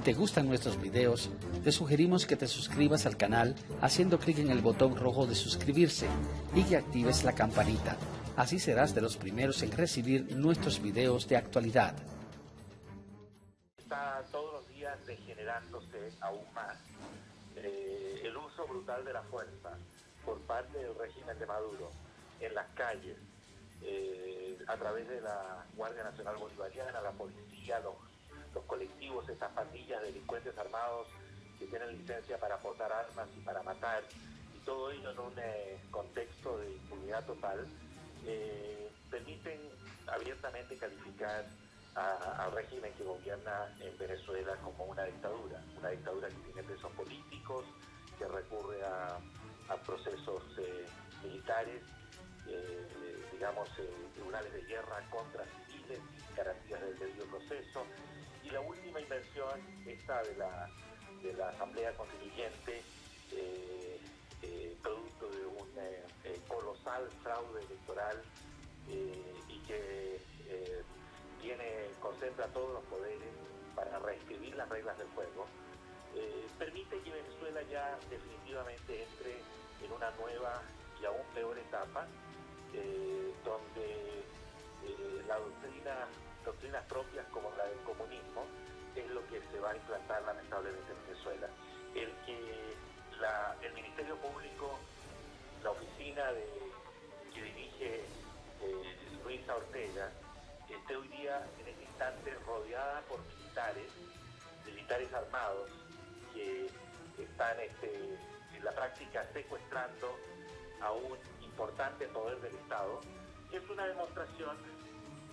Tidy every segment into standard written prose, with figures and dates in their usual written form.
te gustan nuestros videos, te sugerimos que te suscribas al canal haciendo clic en el botón rojo de suscribirse y que actives la campanita. Así serás de los primeros en recibir nuestros videos de actualidad. Está todos los días degenerándose aún más el uso brutal de la fuerza por parte del régimen de Maduro en las calles, a través de la Guardia Nacional Bolivariana, la policía, los colectivos, esas pandillas de delincuentes armados que tienen licencia para portar armas y para matar, y todo ello en un contexto de impunidad total, permiten abiertamente calificar al régimen que gobierna en Venezuela como una dictadura que tiene presos políticos, que recurre a procesos militares, tribunales de guerra contra civiles, sin garantías del debido proceso. Y la última inversión, esta de la Asamblea Constituyente, producto de un colosal fraude electoral y que concentra todos los poderes para reescribir las reglas del juego, permite que Venezuela ya definitivamente entre en una nueva y aún peor etapa, donde doctrinas propias como la del comunismo es lo que se va a implantar lamentablemente en Venezuela. El Ministerio Público, la oficina que dirige Luisa Ortega, esté hoy día en este instante rodeada por militares armados que están en la práctica secuestrando a un importante poder del Estado, es una demostración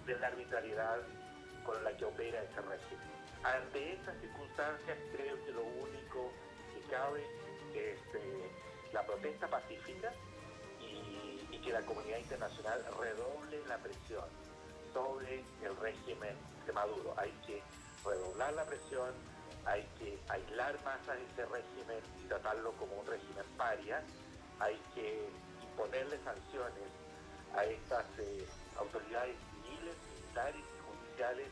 de la arbitrariedad con la que opera ese régimen. Ante estas circunstancias, creo que lo único que cabe es la protesta pacífica y que la comunidad internacional redoble la presión sobre el régimen de Maduro. Hay que redoblar la presión, hay que aislar más a ese régimen y tratarlo como un régimen paria, hay que imponerle sanciones a estas autoridades civiles, militares y judiciales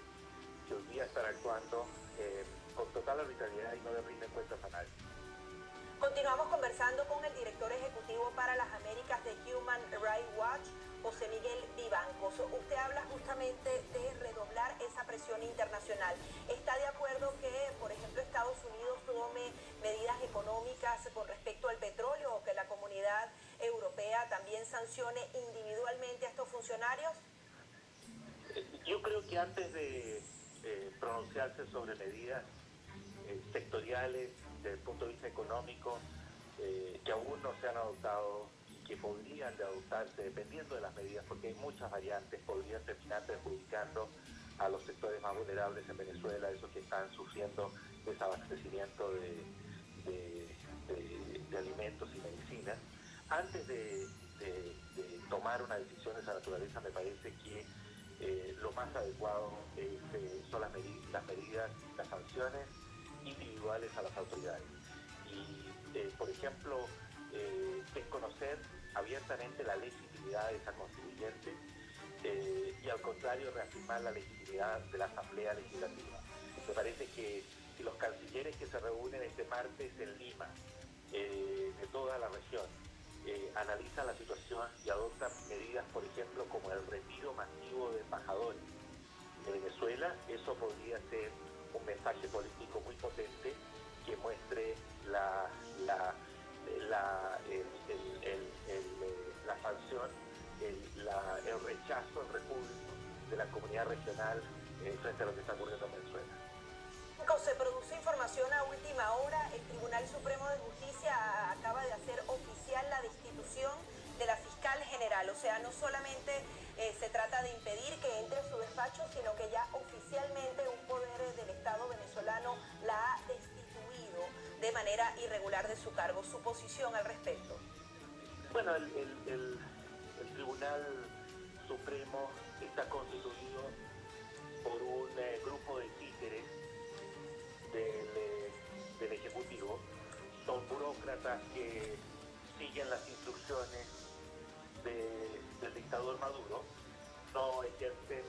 que hoy día están actuando con total arbitrariedad y no le rinden cuentas a nadie. Continuamos conversando con el director ejecutivo para las Américas de Human Rights Watch, José Miguel Vivancos. Usted habla justamente de redoblar esa presión internacional. ¿Está de acuerdo que, por ejemplo, Estados Unidos tome medidas económicas con respecto al petróleo o que la comunidad europea también sancione individualmente a estos funcionarios? Yo creo que antes de pronunciarse sobre medidas sectoriales desde el punto de vista económico, que aún no se han adoptado y que podrían de adoptarse dependiendo de las medidas, porque hay muchas variantes, podrían terminar perjudicando a los sectores más vulnerables en Venezuela, esos que están sufriendo desabastecimiento de alimentos y medicinas. Antes de tomar una decisión de esa naturaleza, me parece que lo más adecuado son las medidas, las sanciones individuales a las autoridades. Y, por ejemplo, desconocer abiertamente la legitimidad de esa constituyente y, al contrario, reafirmar la legitimidad de la Asamblea Legislativa. Me parece que si los cancilleres que se reúnen este martes en Lima, de toda la región, analizan la situación y adoptan medidas, por ejemplo, como el retiro masivo de embajadores de Venezuela, eso podría ser un mensaje político muy potente que muestre la sanción, el rechazo, el repudio de la comunidad regional frente a lo que está ocurriendo en Venezuela. Se produce información a última hora. El Tribunal Supremo de Justicia acaba de hacer oficial la destitución de la fiscal general. O sea, no solamente se trata de impedir que entre a su despacho, sino que ya oficialmente un poder del Estado venezolano la ha destituido de manera irregular de su cargo. ¿Su posición al respecto? Bueno, el Tribunal Supremo está constituido por un grupo de títeres del Ejecutivo. Son burócratas que siguen las instrucciones del dictador Maduro, no ejercen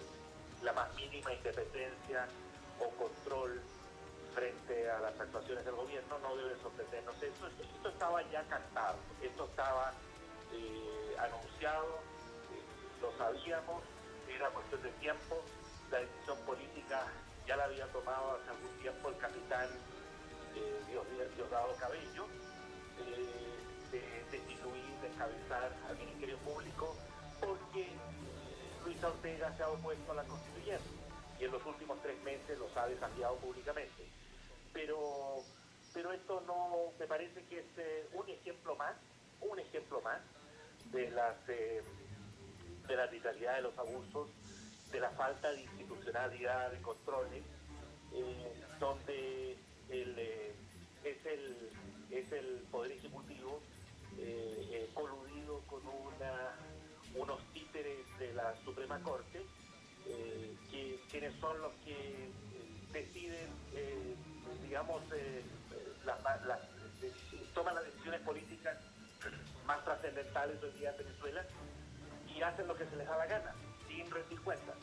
la más mínima independencia o control frente a las actuaciones del gobierno, no debe sorprendernos eso. Esto estaba ya cantado, esto estaba anunciado, lo sabíamos, era cuestión de tiempo. La decisión política ya la había tomado hace algún tiempo el capitán Diosdado Cabello, de destituir, descabezar al Ministerio Público, porque Luisa Ortega se ha opuesto a la constituyente y en los últimos 3 meses los ha desafiado públicamente. Pero esto no, me parece que es un ejemplo más de la arbitrariedad, de los abusos, de la falta de institucionalidad, de controles, donde es el Poder Ejecutivo coludido con unos títeres de la Suprema Corte, quienes son los que deciden, toman las decisiones políticas más trascendentales hoy día en Venezuela y hacen lo que se les da la gana, sin rendir cuentas.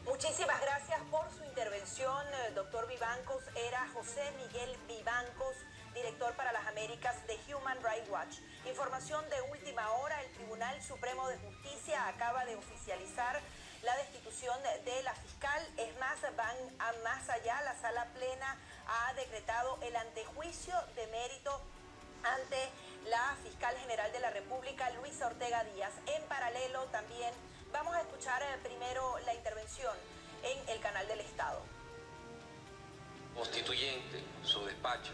Muchísimas gracias por su intervención, doctor Vivancos. Era José Miguel Vivancos, director para las Américas de Human Rights Watch. Información de última hora: el Tribunal Supremo de Justicia acaba de oficializar la destitución de la fiscal. Es más, van a más allá. La Sala Plena ha decretado el antejuicio de mérito ante la fiscal general de la República, Luisa Ortega Díaz. En paralelo también vamos a escuchar primero la intervención en el canal del Estado. Constituyente, su despacho.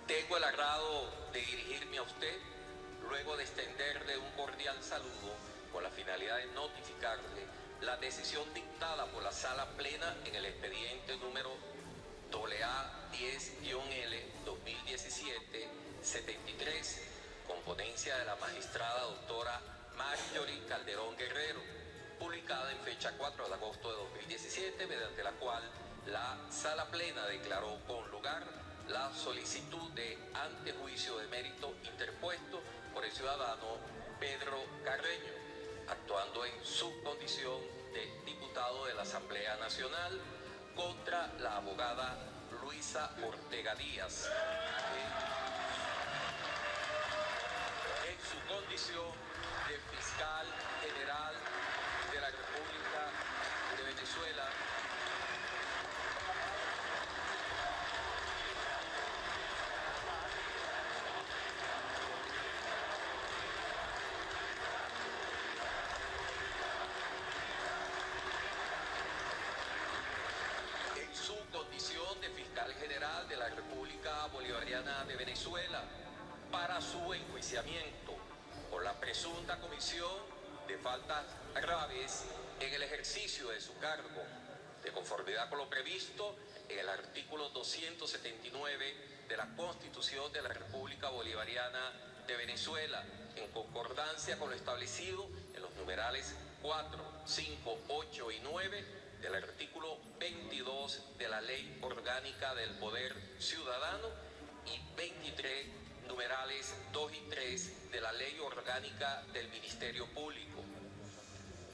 Tengo el agrado de dirigirme a usted luego de extenderle un cordial saludo con la finalidad de notificarle la decisión dictada por la Sala Plena en el expediente número AA-10-L 2017-73, con ponencia de la magistrada doctora Marjorie Calderón Guerrero, publicada en fecha 4 de agosto de 2017, mediante la cual la Sala Plena declaró con lugar la solicitud de antejuicio de mérito interpuesto por el ciudadano Pedro Carreño, actuando en su condición de diputado de la Asamblea Nacional, contra la abogada Luisa Ortega Díaz, en su condición de fiscal general de la República de Venezuela, general de la República Bolivariana de Venezuela, para su enjuiciamiento por la presunta comisión de faltas graves en el ejercicio de su cargo, de conformidad con lo previsto en el artículo 279 de la Constitución de la República Bolivariana de Venezuela, en concordancia con lo establecido en los numerales 4, 5, 8 y 9 del artículo 22 de la Ley Orgánica del Poder Ciudadano y 23 numerales 2 y 3 de la Ley Orgánica del Ministerio Público,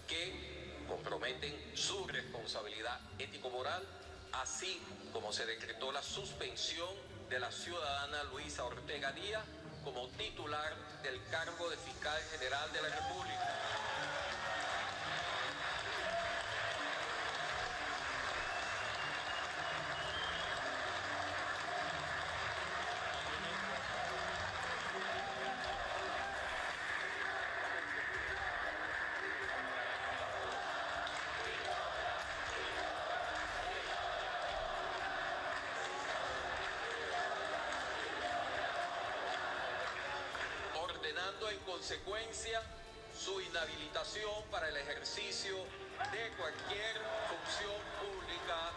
que comprometen su responsabilidad ético-moral, así como se decretó la suspensión de la ciudadana Luisa Ortega Díaz como titular del cargo de fiscal general de la República. En consecuencia, su inhabilitación para el ejercicio de cualquier función pública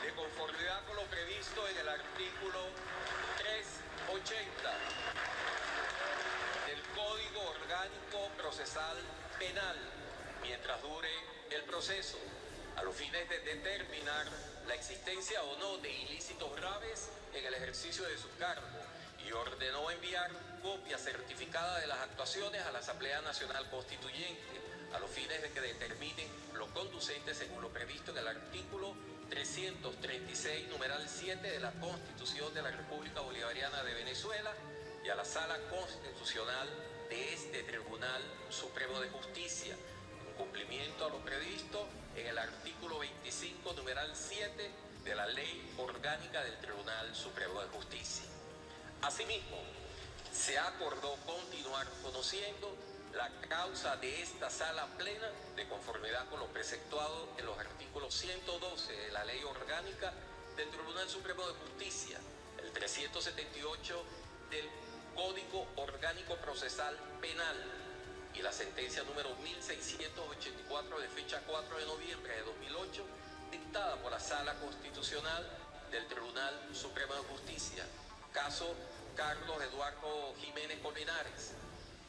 de conformidad con lo previsto en el artículo 380 del Código Orgánico Procesal Penal, mientras dure el proceso, a los fines de determinar la existencia o no de ilícitos graves en el ejercicio de su cargo, y ordenó enviar copia certificada de las actuaciones a la Asamblea Nacional Constituyente, a los fines de que determinen lo conducente según lo previsto en el artículo 336, numeral 7 de la Constitución de la República Bolivariana de Venezuela, y a la Sala Constitucional de este Tribunal Supremo de Justicia, en cumplimiento a lo previsto en el artículo 25, numeral 7 de la Ley Orgánica del Tribunal Supremo de Justicia. Asimismo, se acordó continuar conociendo la causa de esta sala plena de conformidad con lo preceptuado en los artículos 112 de la Ley Orgánica del Tribunal Supremo de Justicia, el 378 del Código Orgánico Procesal Penal y la sentencia número 1684 de fecha 4 de noviembre de 2008, dictada por la Sala Constitucional del Tribunal Supremo de Justicia, caso Carlos Eduardo Jiménez Colmenares,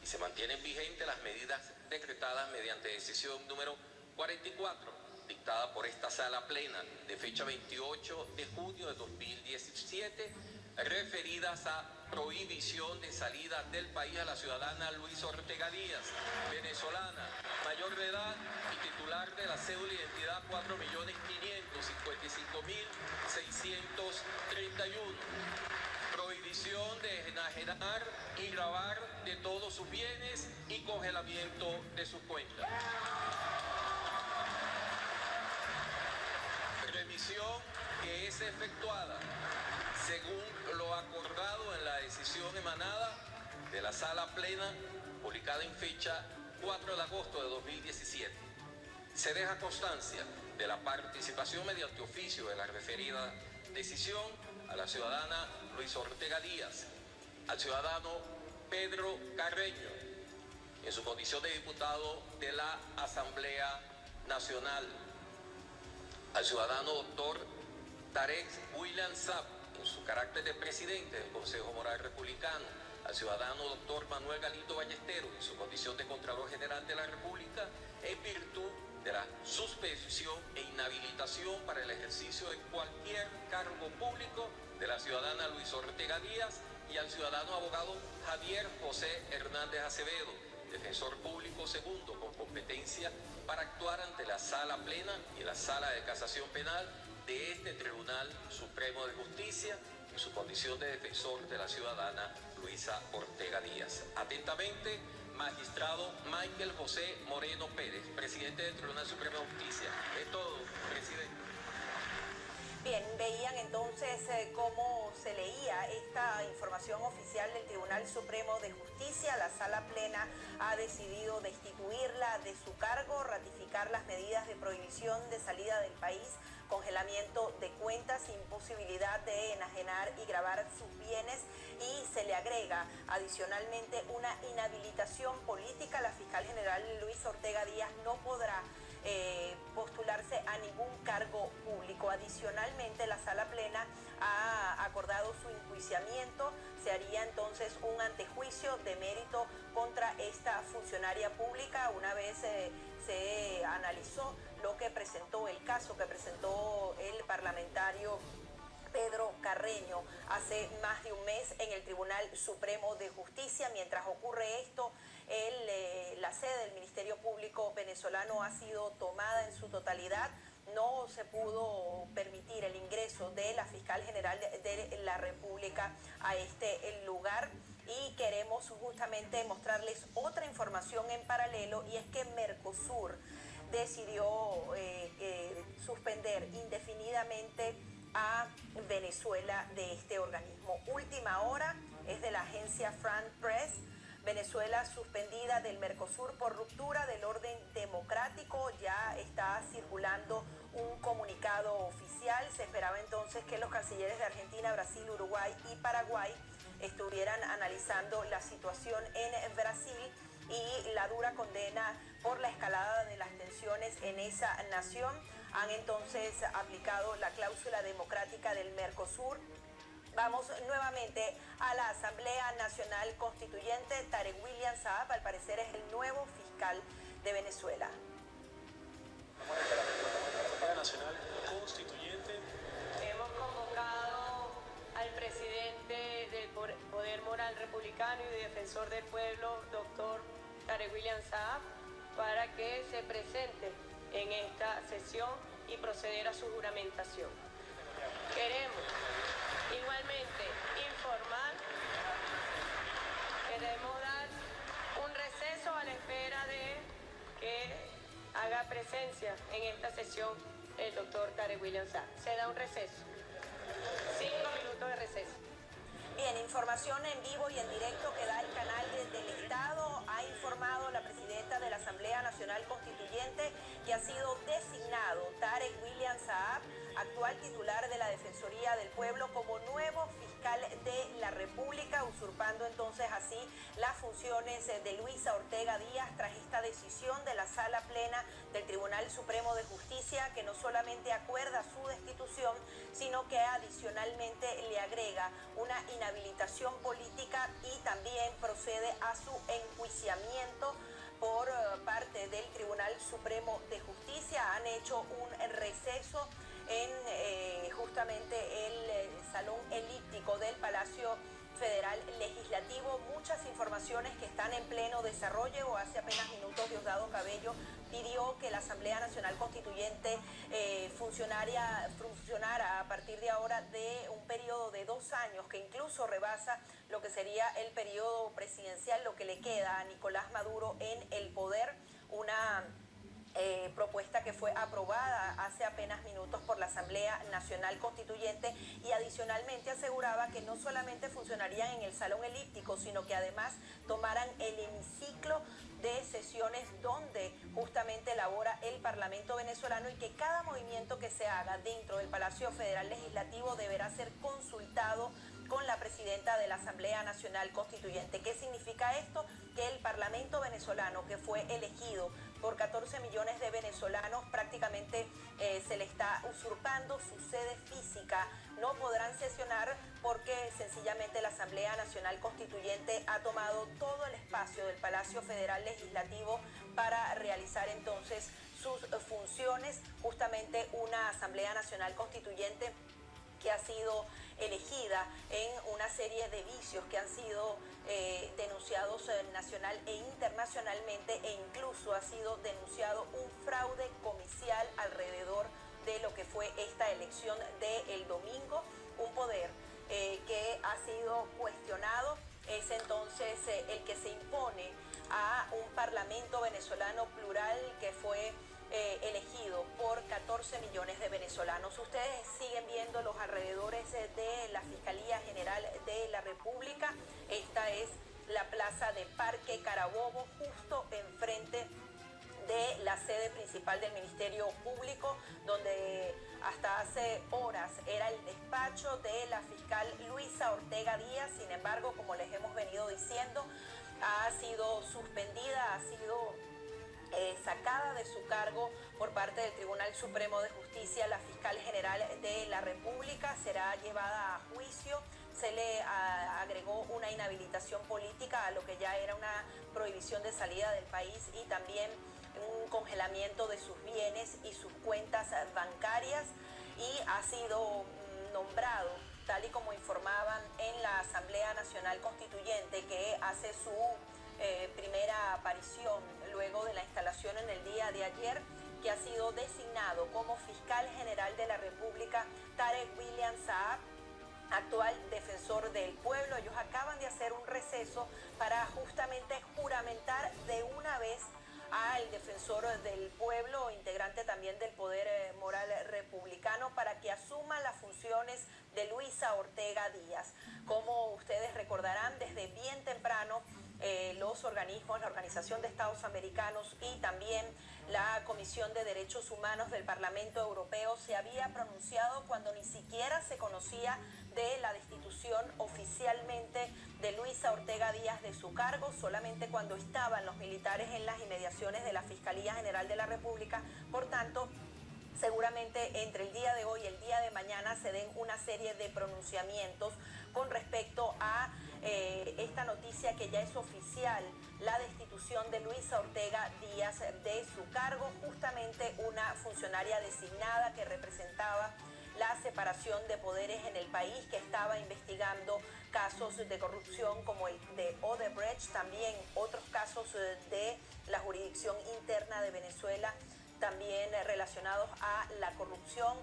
y se mantienen vigentes las medidas decretadas mediante decisión número 44, dictada por esta sala plena de fecha 28 de junio de 2017, referidas a prohibición de salida del país a la ciudadana Luisa Ortega Díaz, venezolana, mayor de edad y titular de la cédula de identidad 4.550.631. Prohibición de enajenar y gravar de todos sus bienes y congelamiento de sus cuentas. Remisión que es efectuada según lo acordado en la decisión emanada de la Sala Plena, publicada en fecha 4 de agosto de 2017. Se deja constancia de la participación mediante oficio de la referida decisión a la ciudadana Luisa Ortega Díaz, al ciudadano Pedro Carreño, en su condición de diputado de la Asamblea Nacional, al ciudadano doctor Tarek William Saab, en su carácter de presidente del Consejo Moral Republicano, al ciudadano doctor Manuel Galindo Ballesteros, en su condición de Contralor General de la República, en virtud de la suspensión e inhabilitación para el ejercicio de cualquier cargo público de la ciudadana Luisa Ortega Díaz, y al ciudadano abogado Javier José Hernández Acevedo, defensor público segundo con competencia para actuar ante la Sala Plena y la Sala de Casación Penal de este Tribunal Supremo de Justicia, en su condición de defensor de la ciudadana Luisa Ortega Díaz. Atentamente, magistrado Michael José Moreno Pérez, presidente del Tribunal Supremo de Justicia. Es todo, presidente. Bien, veían entonces cómo se leía esta información oficial del Tribunal Supremo de Justicia. La Sala Plena ha decidido destituirla de su cargo, ratificar las medidas de prohibición de salida del país, congelamiento de cuentas, imposibilidad de enajenar y gravar sus bienes, y se le agrega adicionalmente una inhabilitación política. La fiscal general Luisa Ortega Díaz no podrá postularse a ningún cargo público. Adicionalmente, la Sala Plena ha acordado su enjuiciamiento. Se haría entonces un antejuicio de mérito contra esta funcionaria pública una vez se analizó lo que presentó, el caso que presentó el parlamentario Pedro Carreño hace más de un mes en el Tribunal Supremo de Justicia. Mientras ocurre esto, la sede del Ministerio Público venezolano ha sido tomada en su totalidad. No se pudo permitir el ingreso de la fiscal general de la República a este lugar, y queremos justamente mostrarles otra información en paralelo, y es que Mercosur decidió suspender indefinidamente a Venezuela de este organismo. Última hora es de la agencia France Press. Venezuela suspendida del Mercosur por ruptura del orden democrático. Ya está circulando un comunicado oficial. Se esperaba entonces que los cancilleres de Argentina, Brasil, Uruguay y Paraguay estuvieran analizando la situación en Brasil y la dura condena por la escalada de las tensiones en esa nación. Han entonces aplicado la cláusula democrática del Mercosur. Vamos nuevamente a la Asamblea Nacional Constituyente. Tarek William Saab, al parecer, es el nuevo fiscal de Venezuela. La Asamblea Nacional Constituyente. Hemos convocado al presidente del Poder Moral Republicano y defensor del pueblo, doctor Tarek William Saab, para que se presente en esta sesión y proceder a su juramentación. Queremos igualmente informar que debemos dar un receso a la espera de que haga presencia en esta sesión el doctor Tarek William Saab. Se da un receso. 5 minutos de receso. Bien, información en vivo y en directo que da el canal del Estado. Ha informado la presidenta de la Asamblea Nacional Constituyente que ha sido designado Tarek William Saab, actual titular de la Defensoría del Pueblo, como nuevo fiscal de la República, usurpando entonces así las funciones de Luisa Ortega Díaz tras esta decisión de la Sala Plena del Tribunal Supremo de Justicia, que no solamente acuerda su destitución, sino que adicionalmente le agrega una inhabilitación política y también procede a su enjuiciamiento por parte del Tribunal Supremo de Justicia. Han hecho un receso en justamente el Salón Elíptico del Palacio Federal Legislativo. Muchas informaciones que están en pleno desarrollo. Hace apenas minutos Diosdado Cabello pidió que la Asamblea Nacional Constituyente funcionara a partir de ahora de un periodo de 2 años, que incluso rebasa lo que sería el periodo presidencial, lo que le queda a Nicolás Maduro en el poder. Una propuesta que fue aprobada hace apenas minutos por la Asamblea Nacional Constituyente, y adicionalmente aseguraba que no solamente funcionarían en el Salón Elíptico, sino que además tomaran el hemiciclo de sesiones donde justamente elabora el Parlamento venezolano, y que cada movimiento que se haga dentro del Palacio Federal Legislativo deberá ser consultado con la presidenta de la Asamblea Nacional Constituyente. ¿Qué significa esto? Que el Parlamento venezolano, que fue elegido por 14 millones de venezolanos, prácticamente se le está usurpando su sede física. No podrán sesionar porque sencillamente la Asamblea Nacional Constituyente ha tomado todo el espacio del Palacio Federal Legislativo para realizar entonces sus funciones. Justamente una Asamblea Nacional Constituyente que ha sido elegida en una serie de vicios que han sido denunciados nacional e internacionalmente, e incluso ha sido denunciado un fraude comicial alrededor de lo que fue esta elección del domingo. Un poder que ha sido cuestionado es entonces el que se impone a un parlamento venezolano plural que fue elegido por 14 millones de venezolanos. Ustedes siguen viendo los alrededores de la Fiscalía General de la República. Esta es la plaza de Parque Carabobo, justo enfrente de la sede principal del Ministerio Público, donde hasta hace horas era el despacho de la fiscal Luisa Ortega Díaz. Sin embargo, como les hemos venido diciendo, ha sido suspendida, ha sido sacada de su cargo por parte del Tribunal Supremo de Justicia. La fiscal general de la República será llevada a juicio. Se le agregó una inhabilitación política a lo que ya era una prohibición de salida del país, y también un congelamiento de sus bienes y sus cuentas bancarias, y ha sido nombrado, tal y como informaban en la Asamblea Nacional Constituyente, que hace su primera aparición luego de la instalación en el día de ayer, que ha sido designado como fiscal general de la República Tarek William Saab, actual defensor del pueblo. Ellos acaban de hacer un receso para justamente juramentar de una vez al defensor del pueblo, integrante también del poder moral republicano, para que asuma las funciones de Luisa Ortega Díaz. Como ustedes recordarán, desde bien temprano los organismos, la Organización de Estados Americanos y también la Comisión de Derechos Humanos del Parlamento Europeo se había pronunciado cuando ni siquiera se conocía de la destitución oficialmente de Luisa Ortega Díaz de su cargo, solamente cuando estaban los militares en las inmediaciones de la Fiscalía General de la República. Por tanto, seguramente entre el día de hoy y el día de mañana se den una serie de pronunciamientos con respecto a esta noticia que ya es oficial, la destitución de Luisa Ortega Díaz de su cargo, justamente una funcionaria designada que representaba la separación de poderes en el país, que estaba investigando casos de corrupción como el de Odebrecht, también otros casos de la jurisdicción interna de Venezuela, también relacionados a la corrupción,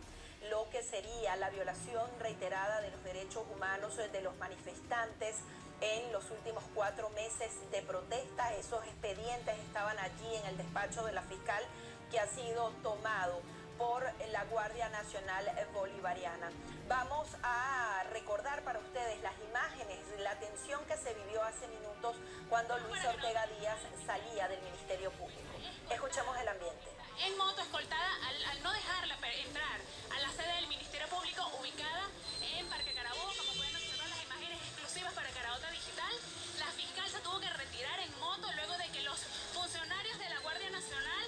lo que sería la violación reiterada de los derechos humanos de los manifestantes en los últimos 4 meses de protesta. Esos expedientes estaban allí en el despacho de la fiscal, que ha sido tomado por la Guardia Nacional Bolivariana. Vamos a recordar para ustedes las imágenes, la tensión que se vivió hace minutos cuando Luis Ortega Díaz salía del Ministerio Público. Escuchemos el ambiente. En moto escoltada al no dejarla entrar a la sede del Ministerio Público, ubicada en Parque Carabobo, como pueden observar las imágenes exclusivas para Caraota Digital. La fiscal se tuvo que retirar en moto luego de que los funcionarios de la Guardia Nacional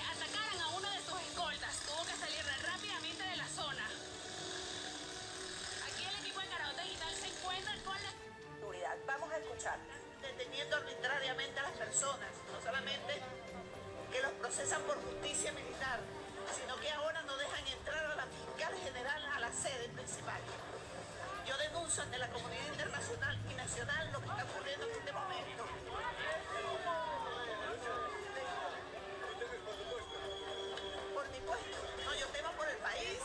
atacaran a uno de sus escoltas. Tuvo que salir rápidamente de la zona. Aquí el equipo de Caraota Digital se encuentra con la seguridad. Vamos a escuchar. Deteniendo arbitrariamente a las personas, no solamente que los procesan por justicia militar, sino que ahora no dejan entrar a la fiscal general a la sede principal. Yo denuncio ante la comunidad internacional y nacional lo que está ocurriendo en este momento. Por mi puesto, no, yo temo por el país,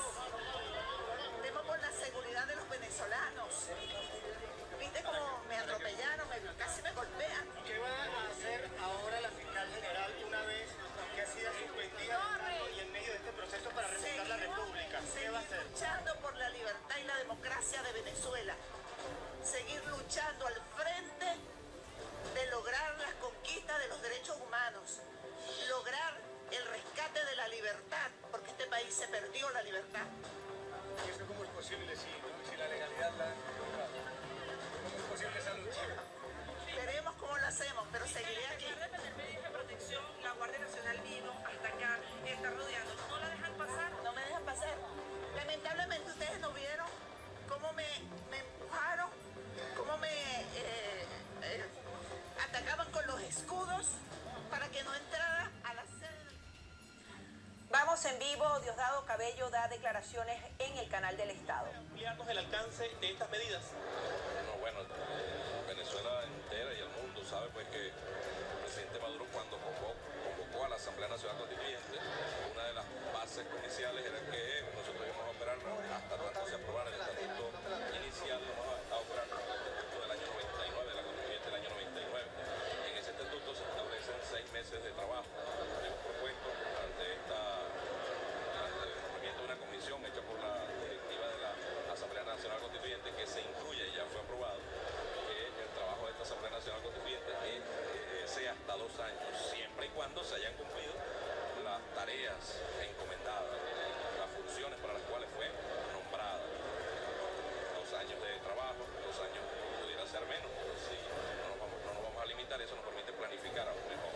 temo por la seguridad de los venezolanos. ¿Viste cómo me atropellaron? Casi me golpean. ¿Qué va a hacer ahora la fiscal general una vez que ha sido suspendida y en medio de este proceso para representar la República? ¿Qué va a hacer? Seguir luchando por la libertad y la democracia de Venezuela. Seguir luchando al frente de lograr las conquistas de los derechos humanos. Lograr el rescate de la libertad, porque este país se perdió la libertad. ¿Y eso cómo es posible si la legalidad la ha logrado? ¿Cómo es posible esa lucha? Veremos cómo lo hacemos, pero seguiré aquí. De protección, la Guardia Nacional vino hasta acá, está rodeando. ¿No la dejan pasar? No me dejan pasar. Lamentablemente ustedes no vieron cómo me empujaron, cómo me atacaban con los escudos para que no entrara a la sede. Vamos en vivo. Diosdado Cabello da declaraciones en el canal del Estado. Ampliarnos el alcance de estas medidas. Bueno, Venezuela entera y el mundo sabe pues que el presidente Maduro, cuando convocó a la Asamblea Nacional Constituyente, una de las bases iniciales era que nosotros íbamos a operar hasta tanto se aprobara el estatuto inicial, vamos a operar con el estatuto del año 99, de la Constituyente del año 99. En ese estatuto se establecen 6 meses de trabajo. Hemos propuesto ante el nombramiento de una comisión hecha por la directiva de la Asamblea Nacional Constituyente, que se incluye y ya fue aprobado, que el trabajo de esta Asamblea Nacional Constituyente sea hasta 2 años, siempre y cuando se hayan cumplido las tareas encomendadas, las funciones para las cuales fue nombrada. 2 años de trabajo, 2 años pudiera ser menos, pero si no nos vamos a limitar, eso nos permite planificar aún mejor.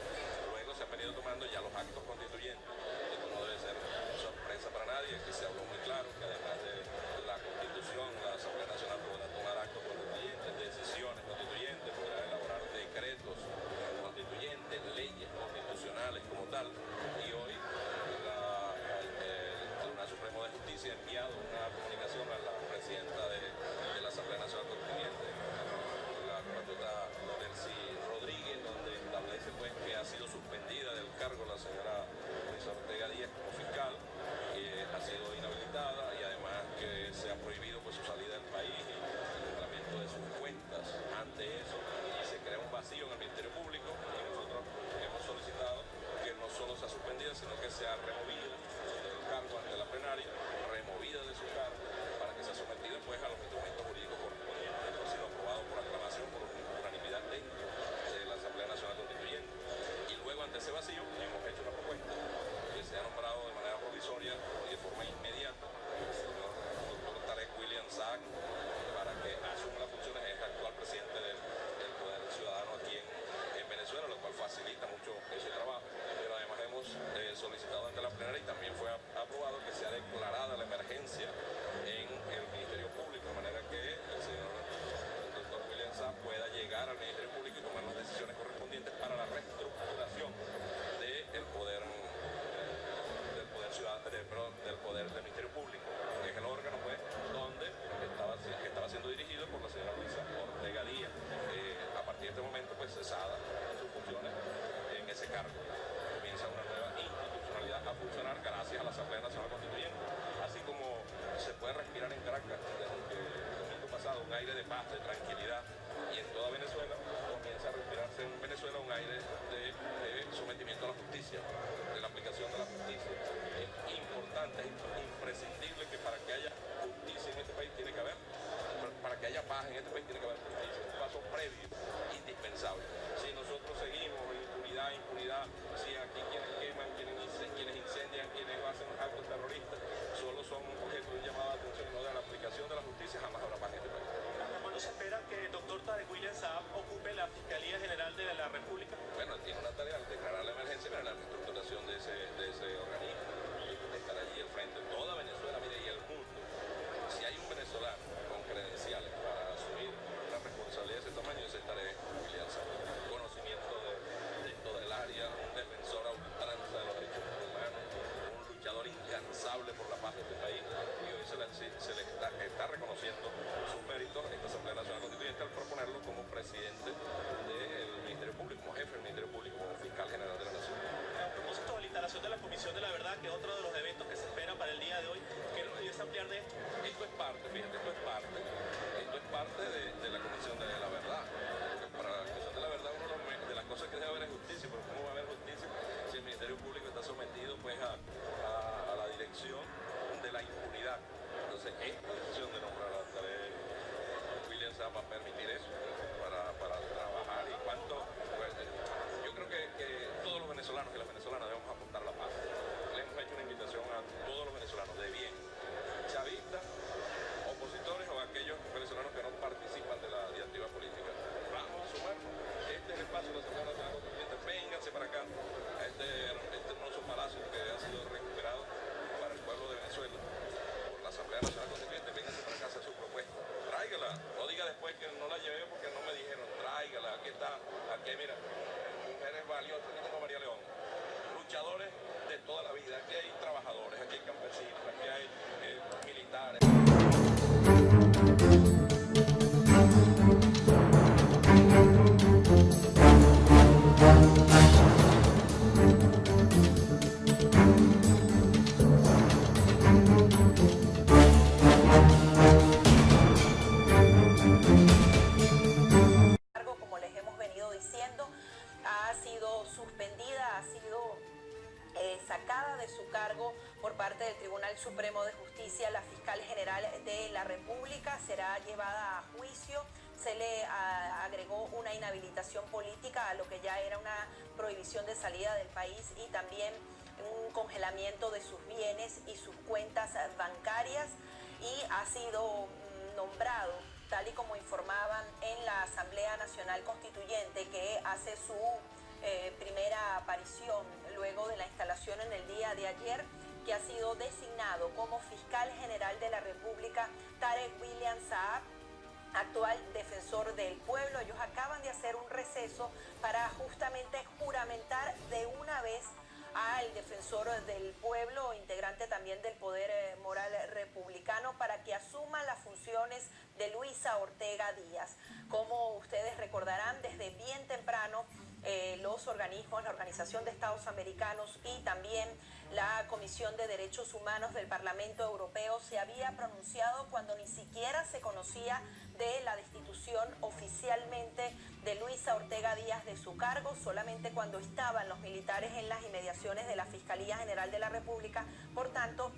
Luego se han venido tomando ya los actos constituyentes. Esto no debe ser sorpresa para nadie, que se habló muy claro que además de la Constitución, la Asamblea Nacional podrá tomar actos constituyentes, decisiones constituyentes, podrá elaborar decretos constituyentes, leyes constitucionales como tal, y hoy el Tribunal Supremo de Justicia ha enviado una comunicación a la presidenta de la Asamblea Nacional Constituyente, la compatriota Delcy Rodríguez, donde establece pues que ha sido suspendida del cargo la señora Luis Ortega Díaz como fiscal, ha sido inhabilitada y además que se ha prohibido pues su salida del país y el nombramiento de sus cuentas. Ante eso se crea un vacío en el Ministerio Público y nosotros hemos solicitado que no solo sea suspendida, sino que sea removida del cargo ante la plenaria, removida de su cargo para que sea sometida pues a los instrumentos jurídicos correspondientes. Esto ha sido aprobado por aclamación, por unanimidad dentro de la Asamblea Nacional Constituyente. Y luego ante ese vacío hemos hecho una propuesta que se ha nombrado de manera provisoria y de forma inmediata el señor doctor Tarek William Saab para que asuma las funciones de actual presidente del Poder Ciudadano aquí en Venezuela, lo cual facilita mucho ese trabajo. Pero además hemos solicitado ante la plenaria y también fue aprobado que sea declarada la emergencia en el Ministerio Público, de manera que el señor doctor William Saab pueda llegar al Ministerio Público y tomar las decisiones correspondientes para la reestructuración del poder ciudadano, del Ministerio Público, que es el pues cesada en sus funciones en ese cargo. Comienza una nueva institucionalidad a funcionar gracias a la Asamblea Nacional Constituyente, así como se puede respirar en Caracas desde que el domingo pasado un aire de paz, de tranquilidad, y en toda Venezuela comienza a respirarse en Venezuela un aire de sometimiento a la justicia, de la aplicación de la justicia. Es importante, es imprescindible que para que haya justicia en este país tiene que haber, para que haya paz en este país tiene que haber justicia, es un paso previo, indispensable. Si nosotros seguimos impunidad, si aquí quienes queman, quienes incendian, quienes hacen actos terroristas, solo son objeto de llamada de atención, no de la aplicación de la justicia, jamás habrá paz en este país. ¿Cuándo se espera que el doctor Tarek William Saab ocupe la Fiscalía General de la República? Bueno, tiene una tarea al declarar la emergencia, pero la reestructuración de ese organismo, de estar allí al frente de toda Venezuela, mire, y el mundo. Si hay un venezolano con credenciales para asumir una responsabilidad de ese tamaño, ese Tarek William Saab. Conocimiento de todo el área, un defensor a ultranza de los derechos humanos, un luchador incansable por la paz de este país, y hoy se le está reconociendo sus méritos esta Asamblea Nacional Constituyente al proponerlo como presidente del Ministerio Público, como jefe del Ministerio Público, como fiscal general de la Nación. A propósito de la instalación de la Comisión de la Verdad, que es otro de los eventos que se espera para el día de hoy, ¿qué nos ayuda a ampliar de esto? Esto es parte, fíjate, esto es parte de la Comisión de la Verdad. Porque para la Comisión de la Verdad, una de las cosas que debe haber es justicia, pero ¿cómo va a haber justicia si el Ministerio Público está sometido pues a la dirección de la impunidad? Entonces, esta decisión de nombrar a Tarek William Saab va a permitir eso para trabajar. Y cuánto, pues, yo creo que todos los venezolanos y las venezolanas debemos apuntar a la paz. Le hemos hecho una invitación a todos los venezolanos de bien, chavistas, opositores o aquellos venezolanos que no participan de la diatriba política. Vamos a sumarnos. Este es el paso de la Asamblea Nacional Constituyente. Vénganse para acá, a este hermoso palacio que ha sido recuperado para el pueblo de Venezuela por la Asamblea Nacional Constituyente. Vénganse para acá a hacer su propuesta. Tráigala. No diga después que no la llevé porque no me dijeron. Tráigala. Aquí está. Aquí, mira, mujeres valiosas. Aquí tengo a María León. Luchadores de toda la vida. Aquí hay trabajadores, aquí hay campesinos, aquí hay militares. Como les hemos venido diciendo, ha sido suspendida, ha sido sacada de su cargo por parte del Tribunal Supremo de Justicia la fiscal general de la República. Será llevada a juicio. Se le agregó una inhabilitación política a lo que ya era una prohibición de salida del país y también un congelamiento de sus bienes y sus cuentas bancarias, y ha sido nombrado, tal y como informaban en la Asamblea Nacional Constituyente, que hace su primera aparición luego de la instalación en el día de ayer, que ha sido designado como fiscal general de la República Tarek William Saab, actual defensor del pueblo. Ellos acaban de hacer un receso para justamente juramentar de una vez al defensor del pueblo, integrante también del poder moral republicano, para que asuma las funciones de Luisa Ortega Díaz. Como ustedes recordarán, desde bien temprano los organismos, la Organización de Estados Americanos y también la Comisión de Derechos Humanos del Parlamento Europeo se había pronunciado cuando ni siquiera se conocía de la destitución oficialmente de Luisa Ortega Díaz de su cargo, solamente cuando estaban los militares en las inmediaciones de la Fiscalía General de la República. Por tanto,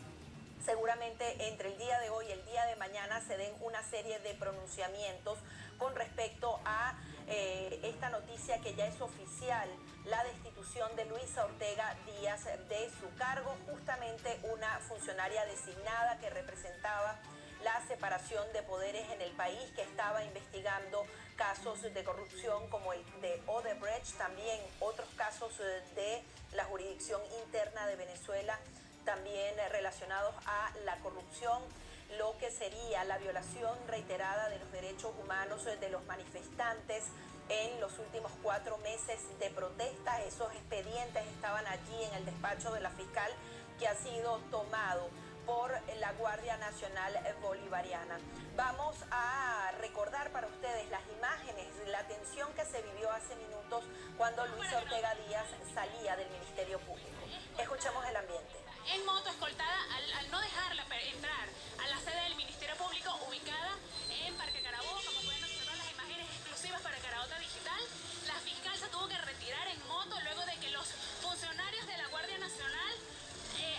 seguramente entre el día de hoy y el día de mañana se den una serie de pronunciamientos con respecto a esta noticia que ya es oficial, la destitución de Luisa Ortega Díaz de su cargo, justamente una funcionaria designada que representaba la separación de poderes en el país, que estaba investigando casos de corrupción como el de Odebrecht, también otros casos de la jurisdicción interna de Venezuela, también relacionados a la corrupción, lo que sería la violación reiterada de los derechos humanos de los manifestantes en los últimos 4 meses de protesta. Esos expedientes estaban allí en el despacho de la fiscal, que ha sido tomado por la Guardia Nacional Bolivariana. Vamos a recordar para ustedes las imágenes, la tensión que se vivió hace minutos cuando Luis Ortega Díaz salía del Ministerio Público. Escuchemos el ambiente. En moto escoltada al no dejarla entrar a la sede del Ministerio Público ubicada en Parque Carabobo, como pueden observar las imágenes exclusivas para Caraota Digital. La fiscal se tuvo que retirar en moto luego de que los funcionarios de la Guardia Nacional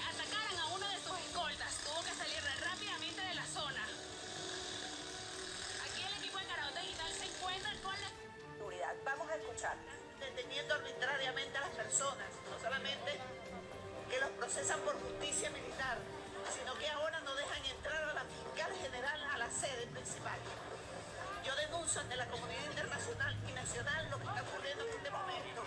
atacaran a uno de sus escoltas. Tuvo que salir rápidamente de la zona. Aquí el equipo de Caraota Digital se encuentra con la seguridad. Vamos a escuchar. Deteniendo arbitrariamente a las personas, no solamente que los procesan por justicia militar, sino que ahora no dejan entrar a la fiscal general a la sede principal. Yo denuncio ante la comunidad internacional y nacional lo que está ocurriendo en este momento.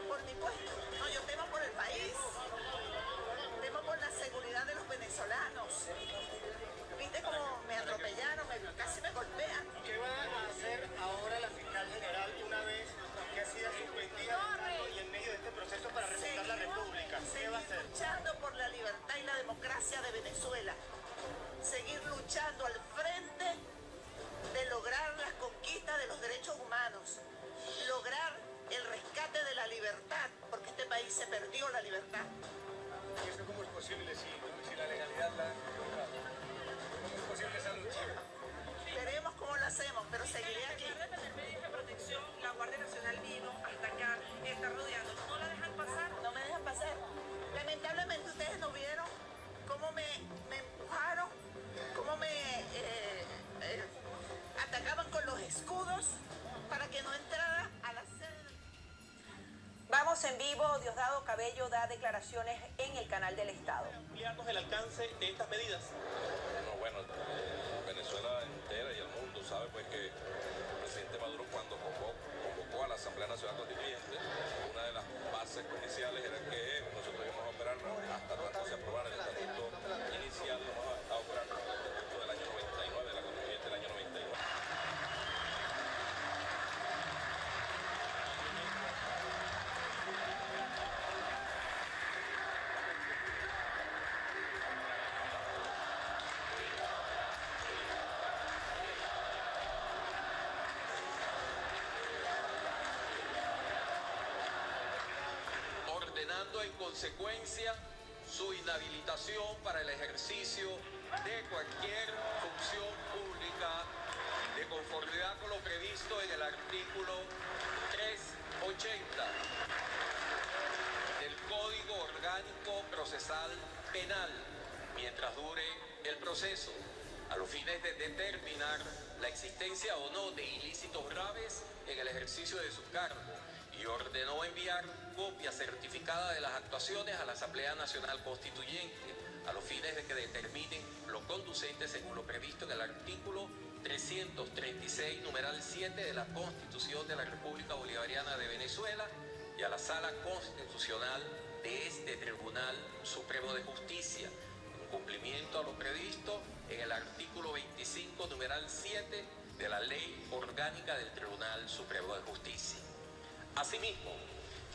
Por mi puesto, no, yo temo por el país, temo por la seguridad de los venezolanos. ¿Viste cómo me atropellaron? Casi me golpean. ¿Qué va a hacer ahora la fiscal general una vez que ha sido suspendida y en medio de este proceso para representar la República? ¿Qué va a hacer? Luchando por la libertad y la democracia de Venezuela. Seguir luchando al frente de lograr las conquistas de los derechos humanos. Lograr el rescate de la libertad, porque este país se perdió la libertad. ¿Y eso cómo es posible si la legalidad la ha logrado? ¿Cómo es posible esa lucha? Veremos cómo lo hacemos, pero seguiré aquí. A pesar de tener medidas de protección, la Guardia Nacional vino, está acá, está rodeando. ¿No la dejan pasar? No me dejan pasar. Lamentablemente ustedes no vieron cómo me empujaron, cómo me atacaban con los escudos para que no entrara a la sede. Vamos en vivo. Diosdado Cabello da declaraciones en el canal del Estado. Ampliarnos el alcance de estas medidas. Bueno, Venezuela entera y el mundo sabe pues que el presidente Maduro cuando convocó a la Asamblea Nacional Constituyente, una de las bases iniciales era que nosotros íbamos a operar hasta tanto se aprobara el estatuto inicial, íbamos a operar el estatuto del año 99, de la Constituyente del año 99. Ordenando en consecuencia su inhabilitación para el ejercicio de cualquier función pública de conformidad con lo previsto en el artículo 380 del Código Orgánico Procesal Penal, mientras dure el proceso, a los fines de determinar la existencia o no de ilícitos graves en el ejercicio de su cargo, y ordenó enviar copia certificada de las actuaciones a la Asamblea Nacional Constituyente, a los fines de que determinen lo conducente según lo previsto en el artículo 336, numeral 7 de la Constitución de la República Bolivariana de Venezuela, y a la Sala Constitucional de este Tribunal Supremo de Justicia, en cumplimiento a lo previsto en el artículo 25, numeral 7 de la Ley Orgánica del Tribunal Supremo de Justicia. Asimismo,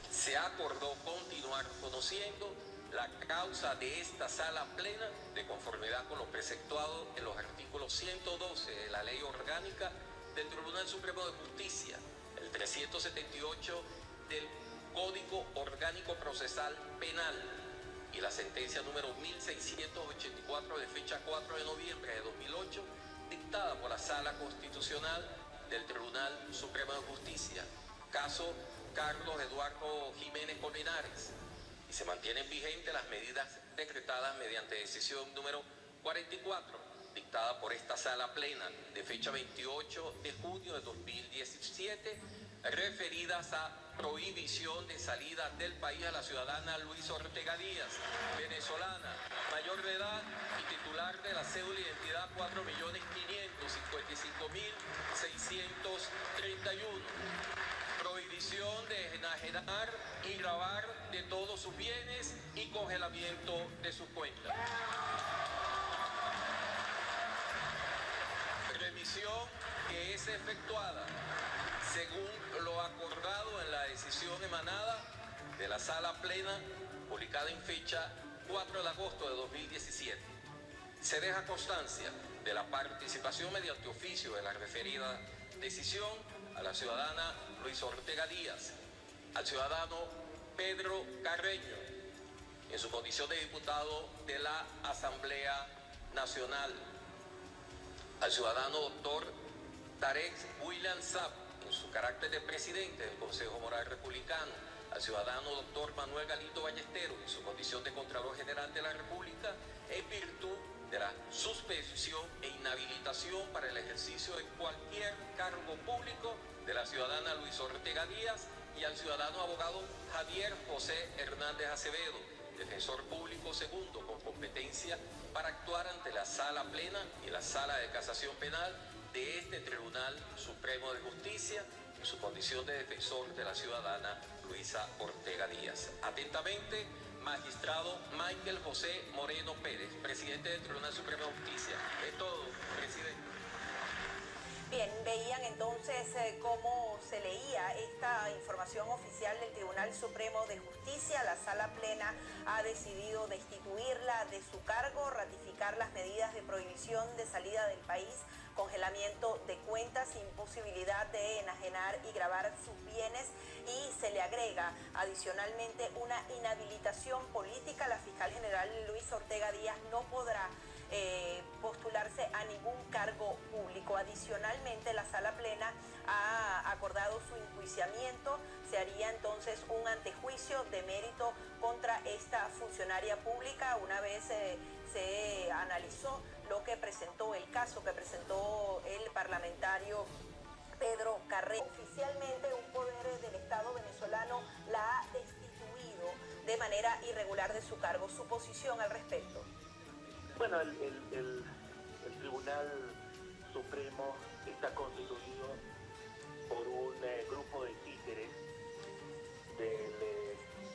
se acordó continuar conociendo la causa de esta sala plena de conformidad con lo preceptuado en los artículos 112 de la Ley Orgánica del Tribunal Supremo de Justicia, el 378 del Código Orgánico Procesal Penal y la sentencia número 1684 de fecha 4 de noviembre de 2008, dictada por la Sala Constitucional del Tribunal Supremo de Justicia, caso Carlos Eduardo Jiménez Colmenares, y se mantienen vigentes las medidas decretadas mediante decisión número 44, dictada por esta sala plena de fecha 28 de junio de 2017, referidas a prohibición de salida del país a la ciudadana Luis Ortega Díaz, venezolana, mayor de edad y titular de la cédula de identidad 4.555.631. Prohibición de enajenar y gravar de todos sus bienes y congelamiento de sus cuentas. Remisión que es efectuada según lo acordado en la decisión emanada de la Sala Plena, publicada en fecha 4 de agosto de 2017. Se deja constancia de la participación mediante oficio de la referida decisión a la ciudadana Luisa Ortega Díaz, al ciudadano Pedro Carreño, en su condición de diputado de la Asamblea Nacional, al ciudadano doctor Tarek William Saab, en su carácter de presidente del Consejo Moral Republicano, al ciudadano doctor Manuel Galindo Ballesteros, en su condición de Contralor General de la República, en virtud de la suspensión e inhabilitación para el ejercicio de cualquier cargo público de la ciudadana Luisa Ortega Díaz, y al ciudadano abogado Javier José Hernández Acevedo, defensor público segundo con competencia para actuar ante la Sala Plena y la Sala de Casación Penal de este Tribunal Supremo de Justicia, en su condición de defensor de la ciudadana Luisa Ortega Díaz. Atentamente, magistrado Michael José Moreno Pérez, presidente del Tribunal Supremo de Justicia. Es todo, presidente. Bien, veían entonces cómo se leía esta información oficial del Tribunal Supremo de Justicia. La Sala Plena ha decidido destituirla de su cargo, ratificar las medidas de prohibición de salida del país, congelamiento de cuentas, imposibilidad de enajenar y gravar sus bienes, y se le agrega adicionalmente una inhabilitación política. La fiscal general Luisa Ortega Díaz no podrá postularse a ningún cargo público. Adicionalmente, la Sala Plena ha acordado su enjuiciamiento. Se haría entonces un antejuicio de mérito contra esta funcionaria pública una vez se analizó lo que presentó, el caso que presentó el parlamentario Pedro Carreño. Oficialmente, un poder del Estado venezolano la ha destituido de manera irregular de su cargo. ¿Su posición al respecto? Bueno, el Tribunal Supremo está constituido por un grupo de títeres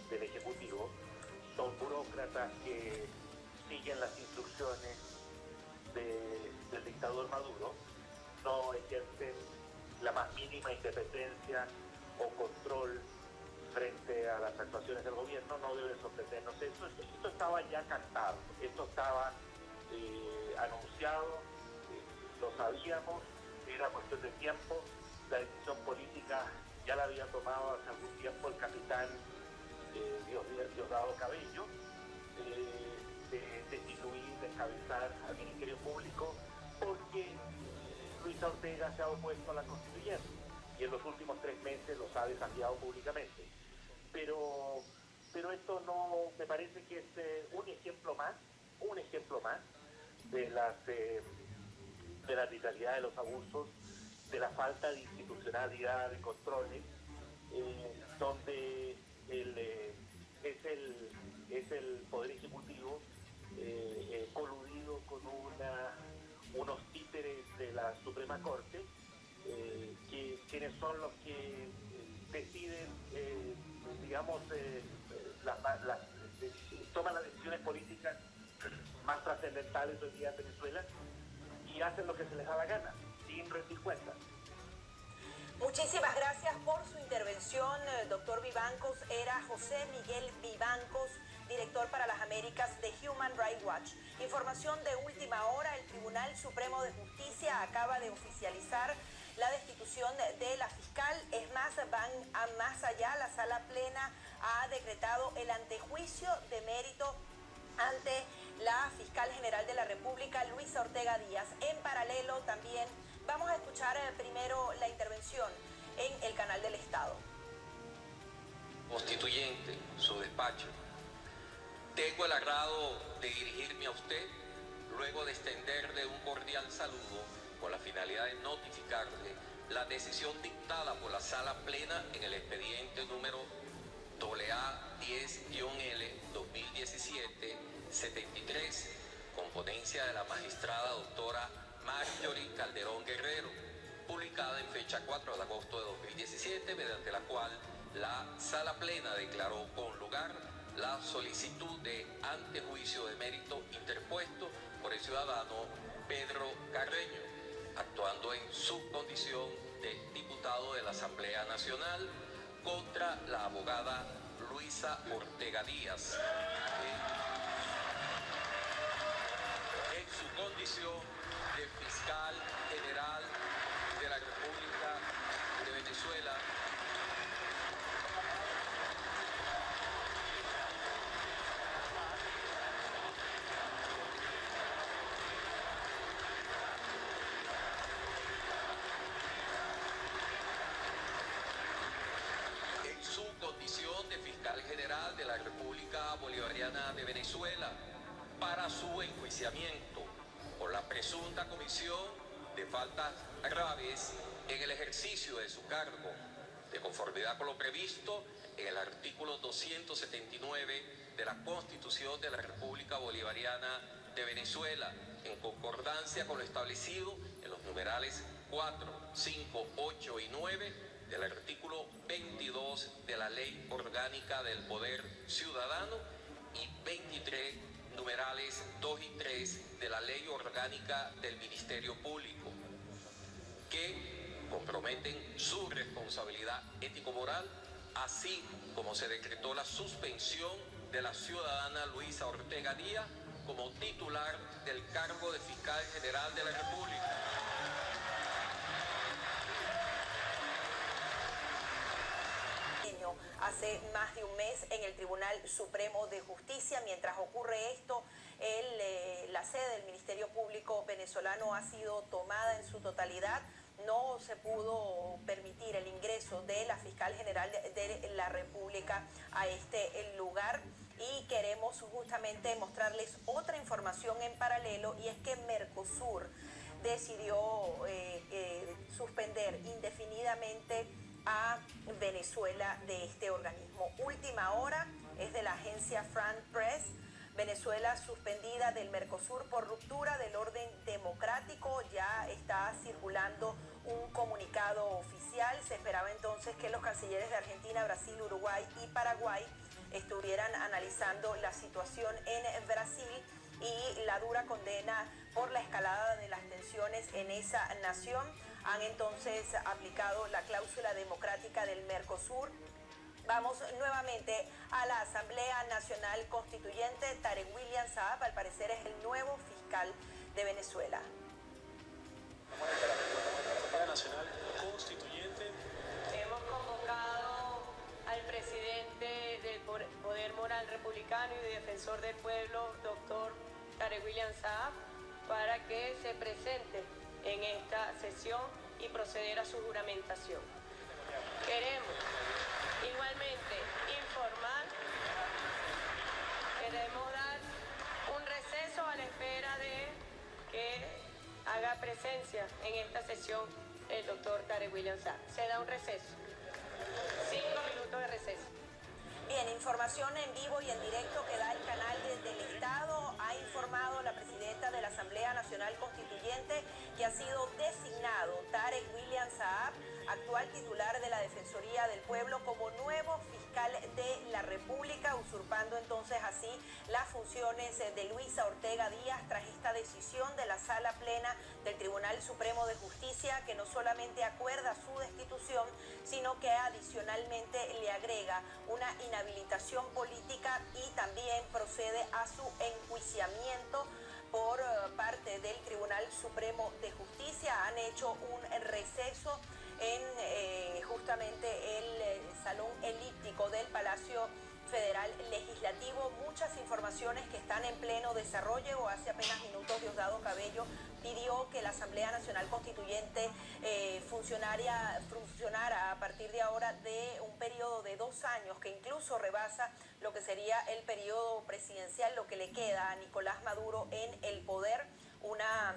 del Ejecutivo. Son burócratas que siguen las instrucciones del dictador Maduro, no ejercen la más mínima independencia o control frente a las actuaciones del gobierno. No debe sorprendernos eso. Esto estaba ya cantado, esto estaba anunciado, lo sabíamos, era cuestión de tiempo. La decisión política ya la había tomado hace algún tiempo el capitán Diosdado Cabello, de destituir, de encabezar al Ministerio Público, porque Luisa Ortega se ha opuesto a la constituyente y en los últimos 3 meses los ha desafiado públicamente. Pero esto no, me parece que es un ejemplo más de la arbitrariedad de los abusos, de la falta de institucionalidad, de controles, donde es el Poder Ejecutivo coludido con unos títeres de la Suprema Corte, quienes son los que deciden, toman las decisiones políticas más trascendentales hoy día en Venezuela, y hacen lo que se les da la gana, sin rendir cuentas. Muchísimas gracias por su intervención, doctor Vivancos. Era José Miguel Vivancos, director para las Américas de Human Rights Watch. Información de última hora: el Tribunal Supremo de Justicia acaba de oficializar la destitución de la fiscal. Es más, van a más allá. La Sala Plena ha decretado el antejuicio de mérito ante la fiscal general de la República, Luisa Ortega Díaz. En paralelo también vamos a escuchar primero la intervención en el canal del Estado. Constituyente, su despacho. Tengo el agrado de dirigirme a usted luego de extenderle un cordial saludo con la finalidad de notificarle la decisión dictada por la Sala Plena en el expediente número AA10-L 2017-73, con ponencia de la magistrada doctora Marjorie Calderón Guerrero, publicada en fecha 4 de agosto de 2017, mediante la cual la Sala Plena declaró con lugar la solicitud de antejuicio de mérito interpuesto por el ciudadano Pedro Carreño, actuando en su condición de diputado de la Asamblea Nacional, contra la abogada Luisa Ortega Díaz en su condición de fiscal general de la República de Venezuela. Condición de fiscal general de la República Bolivariana de Venezuela para su enjuiciamiento por la presunta comisión de faltas graves en el ejercicio de su cargo, de conformidad con lo previsto en el artículo 279 de la Constitución de la República Bolivariana de Venezuela, en concordancia con lo establecido en los numerales 4, 5, 8 y 9 del artículo 22 de la Ley Orgánica del Poder Ciudadano y 23 numerales 2 y 3 de la Ley Orgánica del Ministerio Público, que comprometen su responsabilidad ético-moral, así como se decretó la suspensión de la ciudadana Luisa Ortega Díaz como titular del cargo de fiscal general de la República. Hace más de un mes en el Tribunal Supremo de Justicia. Mientras ocurre esto, la sede del Ministerio Público venezolano ha sido tomada en su totalidad. No se pudo permitir el ingreso de la fiscal general de la República a este lugar. Y queremos justamente mostrarles otra información en paralelo, y es que Mercosur decidió suspender indefinidamente a Venezuela de este organismo. Última hora es de la agencia France Press. Venezuela suspendida del Mercosur por ruptura del orden democrático. Ya está circulando un comunicado oficial. Se esperaba entonces que los cancilleres de Argentina, Brasil, Uruguay y Paraguay estuvieran analizando la situación en Brasil y la dura condena por la escalada de las tensiones en esa nación. Han entonces aplicado la cláusula democrática del Mercosur. Vamos nuevamente a la Asamblea Nacional Constituyente. Tarek William Saab, al parecer, es el nuevo fiscal de Venezuela. Asamblea Nacional Constituyente. Hemos convocado al presidente del Poder Moral Republicano y defensor del pueblo, doctor Tarek William Saab, para que se presente en esta sesión y proceder a su juramentación. Queremos igualmente informar, queremos dar un receso a la espera de que haga presencia en esta sesión el doctor Tarek William Saab. Se da un receso. 5 minutos de receso. Bien, información en vivo y en directo que da el canal del Estado. Ha informado la presidenta de la Asamblea Nacional Constituyente que ha sido designado Tarek William Saab, actual titular de la Defensoría del Pueblo, como nuevo fiscal de la República, usurpando entonces así las funciones de Luisa Ortega Díaz tras esta decisión de la Sala Plena del Tribunal Supremo de Justicia, que no solamente acuerda su destitución, sino que adicionalmente le agrega una inhabilitación política y también procede a su enjuiciamiento por parte del Tribunal Supremo de Justicia. Han hecho un receso en justamente el Salón Elíptico del Palacio Federal Legislativo. Muchas informaciones que están en pleno desarrollo. Hace apenas minutos Diosdado Cabello pidió que la Asamblea Nacional Constituyente funcionara a partir de ahora de un periodo de 2 años, que incluso rebasa lo que sería el periodo presidencial, lo que le queda a Nicolás Maduro en el poder. Una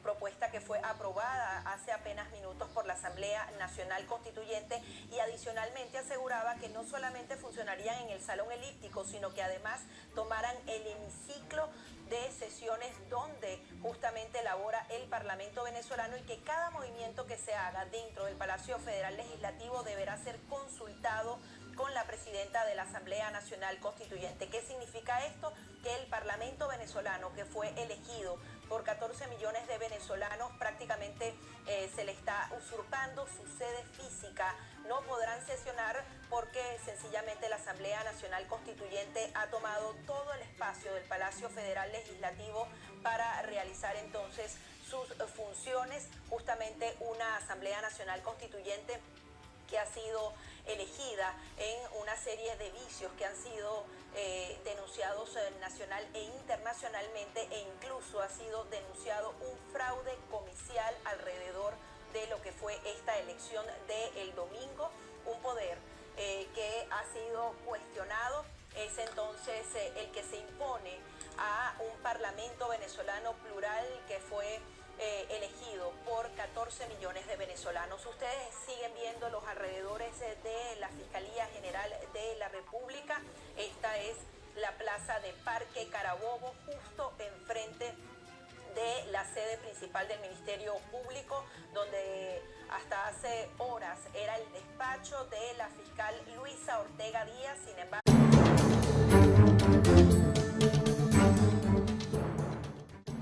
propuesta que fue aprobada hace apenas minutos por la Asamblea Nacional Constituyente, y adicionalmente aseguraba que no solamente funcionarían en el Salón Elíptico, sino que además tomaran el hemiciclo de sesiones donde justamente elabora el Parlamento venezolano, y que cada movimiento que se haga dentro del Palacio Federal Legislativo deberá ser consultado con la presidenta de la Asamblea Nacional Constituyente. ¿Qué significa esto? Que el Parlamento venezolano, que fue elegido por 14 millones de venezolanos, prácticamente se le está usurpando su sede física. No podrán sesionar porque sencillamente sencillamente la Asamblea Nacional Constituyente ha tomado todo el espacio del Palacio Federal Legislativo para realizar entonces sus funciones, justamente una Asamblea Nacional Constituyente que ha sido elegida en una serie de vicios que han sido denunciados nacional e internacionalmente, e incluso ha sido denunciado un fraude comicial alrededor de lo que fue esta elección del domingo, un poder que ha sido cuestionado. Es entonces el que se impone a un parlamento venezolano plural que fue elegido por 14 millones de venezolanos. Ustedes siguen viendo los alrededores de la Fiscalía General de la República. Esta es la plaza de Parque Carabobo, justo enfrente de la sede principal del Ministerio Público, donde hasta hace horas era el despacho de la fiscal Luisa Ortega Díaz. Sin embargo,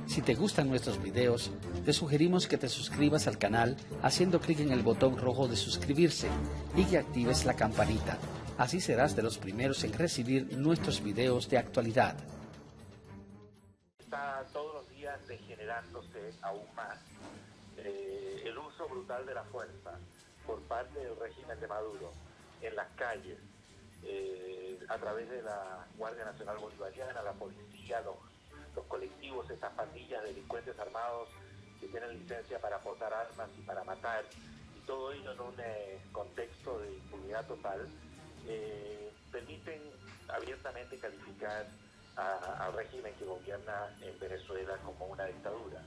si te gustan nuestros videos, te sugerimos que te suscribas al canal haciendo clic en el botón rojo de suscribirse y que actives la campanita. Así serás de los primeros en recibir nuestros videos de actualidad. Está todos los días degenerándose aún más el uso brutal de la fuerza por parte del régimen de Maduro en las calles, a través de la Guardia Nacional Bolivariana, la policía, los colectivos, estas pandillas de delincuentes armados que tienen licencia para portar armas y para matar, y todo ello en un contexto de impunidad total, permiten abiertamente calificar al régimen que gobierna en Venezuela como una dictadura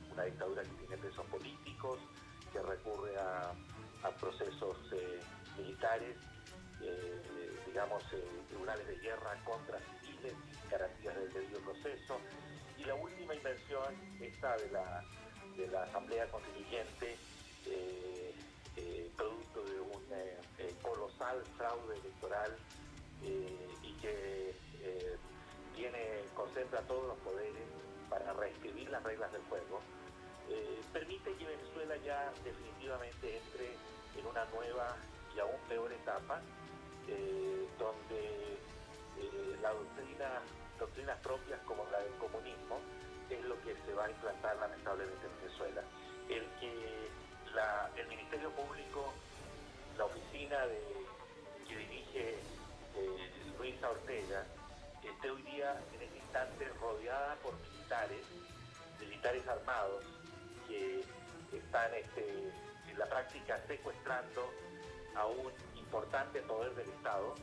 que tiene presos políticos, que recurre a procesos militares, tribunales de guerra contra civiles, garantías del debido proceso. Y la última invención, esta de la Asamblea Constituyente, producto de un colosal fraude electoral y que concentra todos los poderes para reescribir las reglas del juego, permite que Venezuela ya definitivamente entre en una nueva y aún peor etapa, donde la doctrinas propias como la del comunismo es lo que se va a implantar lamentablemente en Venezuela. El que el Ministerio Público, la oficina que dirige Luisa Ortega, esté hoy día en este instante rodeada por militares armados que están en la práctica secuestrando a un importante poder del Estado,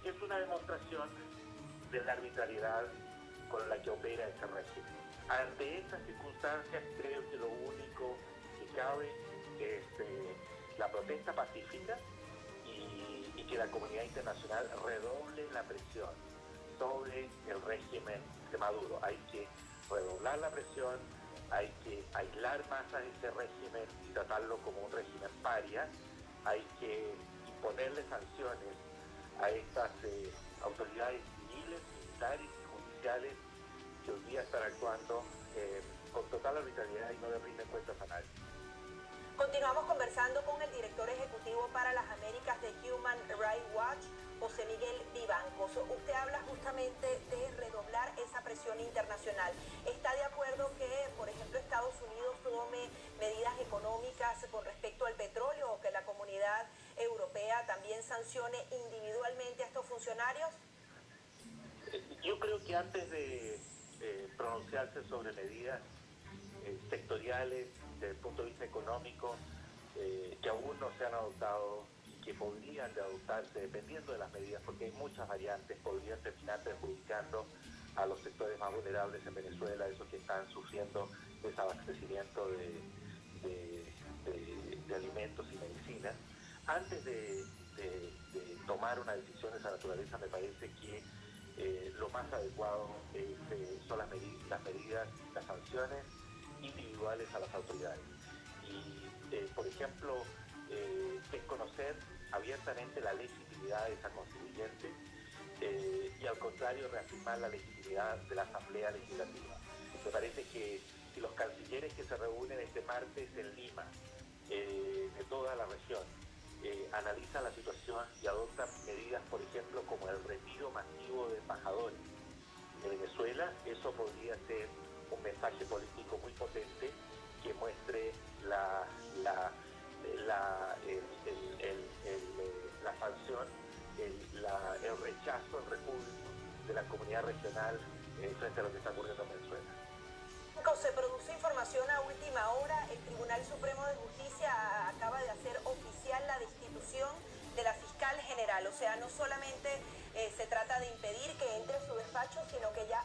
es una demostración de la arbitrariedad con la que opera este régimen. Ante estas circunstancias, creo que lo único que cabe es la protesta pacífica y que la comunidad internacional redoble la presión sobre el régimen de Maduro. Hay que redoblar la presión, hay que aislar más a este régimen y tratarlo como un régimen paria, hay que imponerle sanciones a estas autoridades civiles, militares y judiciales que hoy día están actuando con total arbitrariedad y no le rinden cuentas a nadie. Continuamos conversando con el director ejecutivo para las Américas de Human Rights Watch, José Miguel Vivancos. Usted habla justamente de redoblar esa presión internacional. ¿Está de acuerdo que, por ejemplo, Estados Unidos tome medidas económicas con respecto al petróleo, o que la comunidad europea también sancione individualmente a estos funcionarios? Yo creo que antes de pronunciarse sobre medidas sectoriales desde el punto de vista económico, que aún no se han adoptado y que podrían de adoptarse dependiendo de las medidas, porque hay muchas variantes, podrían terminar perjudicando a los sectores más vulnerables en Venezuela, esos que están sufriendo desabastecimiento de alimentos y medicinas. Antes de tomar una decisión de esa naturaleza, me parece que lo más adecuado son las medidas, las sanciones individuales a las autoridades. Y, por ejemplo, es conocer abiertamente la legitimidad de esa constituyente y, al contrario, reafirmar la legitimidad de la Asamblea Legislativa. Me parece que si los cancilleres que se reúnen este martes en Lima, de toda la región, analizan la situación y adoptan medidas, por ejemplo, como eso podría ser un mensaje político muy potente que muestre la sanción, el rechazo, el repulso de la comunidad regional frente a lo que está ocurriendo en Venezuela. Se produce información a última hora. El Tribunal Supremo de Justicia acaba de hacer oficial la destitución de la fiscal general. O sea, no solamente se trata de impedir que entre a su despacho, sino que ya